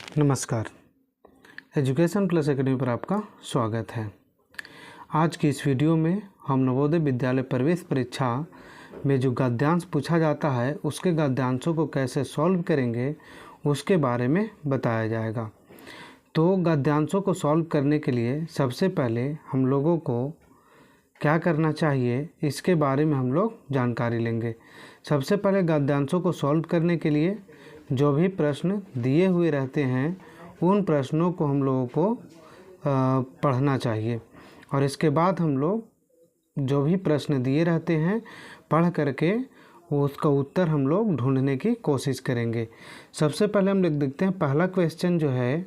नमस्कार। Education plus academy पर आपका स्वागत है। आज की इस वीडियो में हम नवोदय विद्यालय प्रवेश परीक्षा में जो गद्यांश पूछा जाता है उसके गद्यांशों को कैसे सॉल्व करेंगे उसके बारे में बताया जाएगा। तो गद्यांशों को सॉल्व करने के लिए सबसे पहले हम लोगों को क्या करना चाहिए इसके बारे में हम लोग जानकारी लेंगे। सबसे पहले गद्यांशों को सॉल्व करने के लिए जो भी प्रश्न दिए हुए रहते हैं उन प्रश्नों को हम लोगों को पढ़ना चाहिए और इसके बाद हम लोग जो भी प्रश्न दिए रहते हैं पढ़ करके उसका उत्तर हम लोग ढूंढने की कोशिश करेंगे। सबसे पहले हम लोग देखते हैं पहला क्वेश्चन जो है,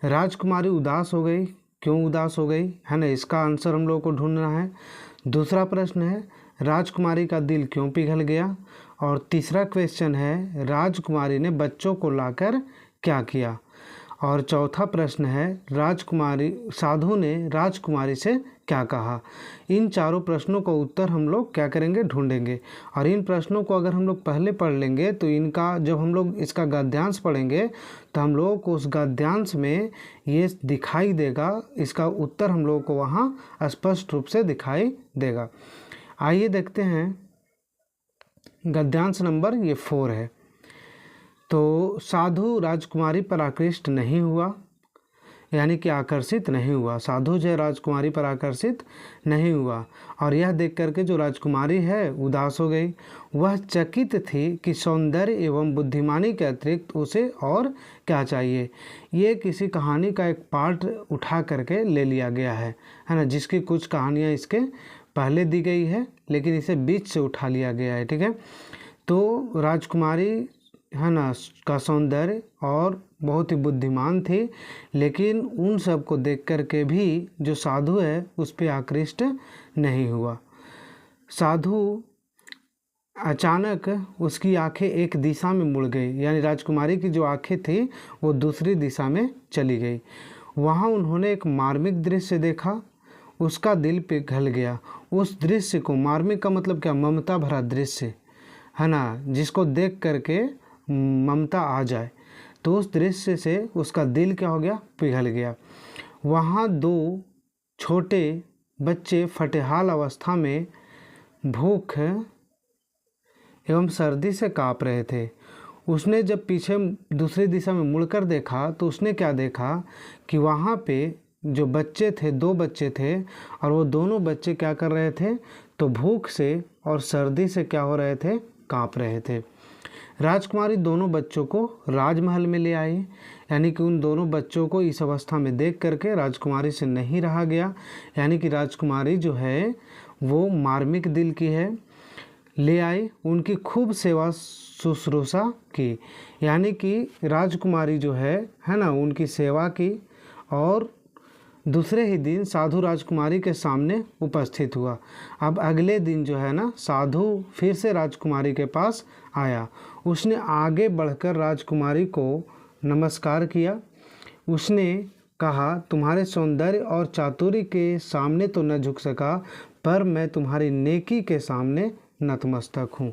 राजकुमारी उदास हो गई, क्यों उदास हो गई, है ना, इसका आंसर हम लोगों को ढूंढना है। दूसरा प्रश्न है, राजकुमारी का दिल क्यों पिघल गया। और तीसरा क्वेश्चन है, राजकुमारी ने बच्चों को लाकर क्या किया। और चौथा प्रश्न है, साधु ने राजकुमारी से क्या कहा। इन चारों प्रश्नों का उत्तर हम लोग क्या करेंगे, ढूंढेंगे। और इन प्रश्नों को अगर हम लोग पहले पढ़ लेंगे तो इनका जब हम लोग इसका गद्यांश पढ़ेंगे तो हम लोगों को उस गद्यांश में ये दिखाई देगा, इसका उत्तर हम लोगों को वहाँ स्पष्ट रूप से दिखाई देगा। आइए देखते हैं गद्यांश नंबर 4 है। तो साधु राजकुमारी पर आकृष्ट नहीं हुआ, यानी कि आकर्षित नहीं हुआ। साधु जो राजकुमारी पर आकर्षित नहीं हुआ और यह देख करके जो राजकुमारी है उदास हो गई। वह चकित थी कि सौंदर्य एवं बुद्धिमानी के अतिरिक्त उसे और क्या चाहिए। ये किसी कहानी का एक पार्ट उठा करके ले लिया गया है ना, जिसकी कुछ कहानियाँ इसके पहले दी गई है लेकिन इसे बीच से उठा लिया गया है। ठीक है, तो राजकुमारी है ना का सौंदर्य और बहुत ही बुद्धिमान थी, लेकिन उन सब को देख करके भी जो साधु है उस पर आकृष्ट नहीं हुआ। साधु अचानक उसकी आंखें एक दिशा में मुड़ गई, यानी राजकुमारी की जो आंखें थी वो दूसरी दिशा में चली गई। वहाँ उन्होंने एक मार्मिक दृश्य देखा, उसका दिल पिघल गया। उस दृश्य को, मार्मिक का मतलब क्या, ममता भरा दृश्य है ना, जिसको देख करके ममता आ जाए, तो उस दृश्य से उसका दिल क्या हो गया, पिघल गया। वहाँ 2 छोटे बच्चे फटेहाल अवस्था में भूख एवं सर्दी से काँप रहे थे। उसने जब पीछे दूसरी दिशा में मुड़कर देखा तो उसने क्या देखा कि वहाँ पे जो बच्चे थे, 2 बच्चे थे और वो दोनों बच्चे क्या कर रहे थे, तो भूख से और सर्दी से क्या हो रहे थे, काँप रहे थे। राजकुमारी दोनों बच्चों को राजमहल में ले आई, यानी कि उन दोनों बच्चों को इस अवस्था में देख करके राजकुमारी से नहीं रहा गया, यानी कि राजकुमारी जो है वो मार्मिक दिल की है। ले आई, उनकी खूब सेवा शुश्रूषा की, यानी कि राजकुमारी जो है ना, उनकी सेवा की। और दूसरे ही दिन साधु राजकुमारी के सामने उपस्थित हुआ। अब अगले दिन जो है ना, साधु फिर से राजकुमारी के पास आया। उसने आगे बढ़कर राजकुमारी को नमस्कार किया। उसने कहा, तुम्हारे सौंदर्य और चातुर्य के सामने तो न झुक सका, पर मैं तुम्हारी नेकी के सामने नतमस्तक हूँ।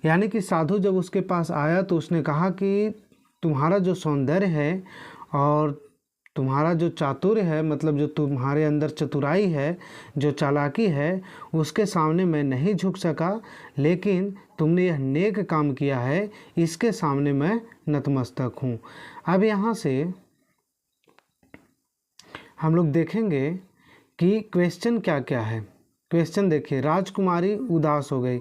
यानी कि साधु जब उसके पास आया तो उसने कहा कि तुम्हारा जो सौंदर्य है और तुम्हारा जो चातुर्य है, मतलब जो तुम्हारे अंदर चतुराई है, जो चालाकी है, उसके सामने मैं नहीं झुक सका, लेकिन तुमने यह नेक काम किया है, इसके सामने मैं नतमस्तक हूँ। अब यहाँ से हम लोग देखेंगे कि क्वेश्चन क्या क्या है। क्वेश्चन देखिए, राजकुमारी उदास हो गई।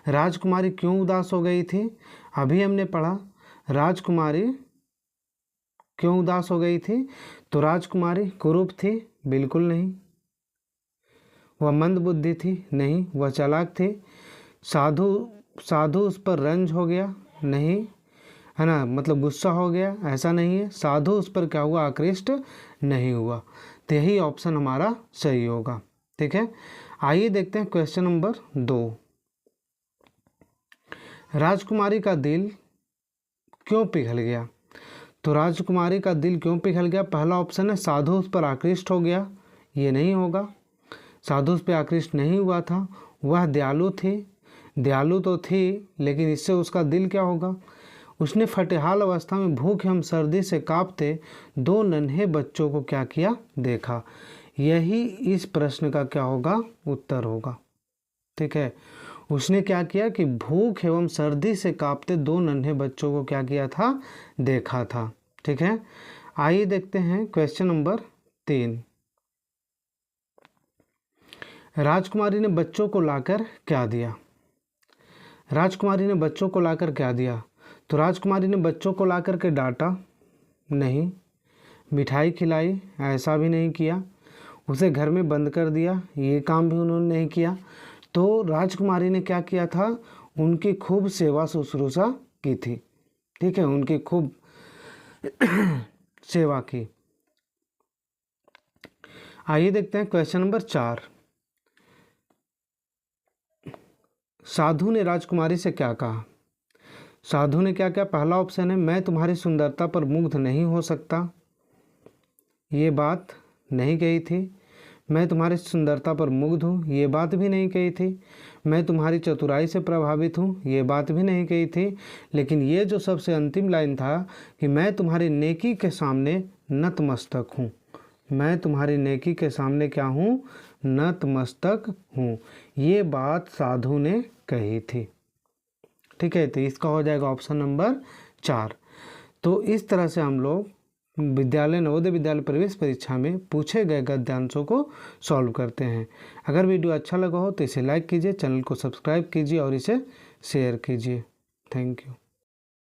राजकुमारी क्यों उदास हो गई थी, अभी हमने पढ़ा। राजकुमारी क्यों उदास हो गई थी, तो राजकुमारी कुरूप थी, बिल्कुल नहीं। वह मंद बुद्धि थी, नहीं। वह चालाक थी। साधु उस पर रंज हो गया, नहीं, है ना, मतलब गुस्सा हो गया, ऐसा नहीं है। साधु उस पर क्या हुआ, आकृष्ट नहीं हुआ। तो यही ऑप्शन हमारा सही होगा। ठीक है, आइए देखते हैं क्वेश्चन नंबर 2। राजकुमारी का दिल क्यों पिघल गया। तो राजकुमारी का दिल क्यों पिघल गया, पहला ऑप्शन है साधु उस पर आकृष्ट हो गया, ये नहीं होगा। साधु उस पर आकृष्ट नहीं हुआ था, वह दयालु थी। दयालु तो थी लेकिन इससे उसका दिल क्या होगा, उसने फटेहाल अवस्था में भूख एवं सर्दी से कांपते 2 नन्हे बच्चों को क्या किया, देखा। यही इस प्रश्न का क्या होगा, उत्तर होगा। ठीक है, उसने क्या किया कि भूख एवं सर्दी से कांपते 2 नन्हे बच्चों को क्या किया था, देखा था। ठीक है, आइए देखते हैं क्वेश्चन नंबर 3। राजकुमारी ने बच्चों को लाकर क्या दिया। राजकुमारी ने बच्चों को लाकर क्या दिया, तो राजकुमारी ने बच्चों को लाकर के डांटा नहीं, मिठाई खिलाई ऐसा भी नहीं किया, उसे घर में बंद कर दिया ये काम भी उन्होंने नहीं किया। तो राजकुमारी ने क्या किया था, उनकी खूब सेवा शुश्रूषा की थी। ठीक है, उनकी खूब सेवा की। आइए देखते हैं क्वेश्चन नंबर 4। साधु ने राजकुमारी से क्या कहा। साधु ने क्या क्या, पहला ऑप्शन है मैं तुम्हारी सुंदरता पर मुग्ध नहीं हो सकता, ये बात नहीं कही थी। मैं तुम्हारी सुंदरता पर मुग्ध हूँ, ये बात भी नहीं कही थी। मैं तुम्हारी चतुराई से प्रभावित हूँ, ये बात भी नहीं कही थी। लेकिन ये जो सबसे अंतिम लाइन था कि मैं तुम्हारी नेकी के सामने नतमस्तक हूँ, मैं तुम्हारी नेकी के सामने क्या हूँ, नतमस्तक हूँ, ये बात साधु ने कही थी। ठीक है, तो इसका हो जाएगा ऑप्शन नंबर 4। तो इस तरह से हम लोग विद्यालय नवोदय विद्यालय प्रवेश परीक्षा में पूछे गए गद्यांशों को सॉल्व करते हैं। अगर वीडियो अच्छा लगा हो तो इसे लाइक कीजिए, चैनल को सब्सक्राइब कीजिए और इसे शेयर कीजिए। Thank you.